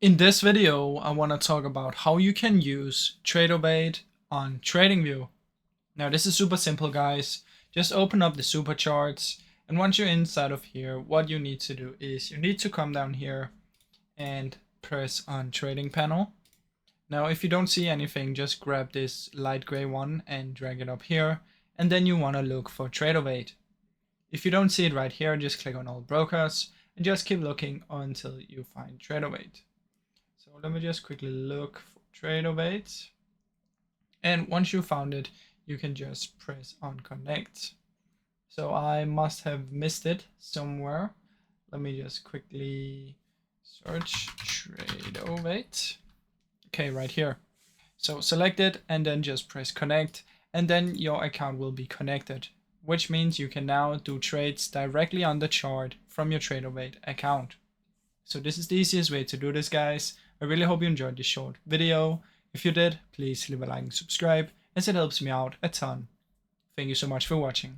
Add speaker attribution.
Speaker 1: In this video, I want to talk about how you can use Tradovate on TradingView. Now this is super simple, guys. Just open up the super charts, and once you're inside of here, what you need to do is you need to come down here and press on trading panel. Now if you don't see anything, just grab this light gray one and drag it up here, and then you want to look for Tradovate. If you don't see it right here, just click on all brokers and just keep looking until you find Tradovate. So let me just quickly look for Tradovate. And once you found it, you can just press on connect. So I must have missed it somewhere. Let me just quickly search Tradovate. Okay, right here. So select it and then just press connect, and then your account will be connected, which means you can now do trades directly on the chart from your Tradovate account. So this is the easiest way to do this, guys. I really hope you enjoyed this short video. If you did, please leave a like and subscribe, as it helps me out a ton. Thank you so much for watching.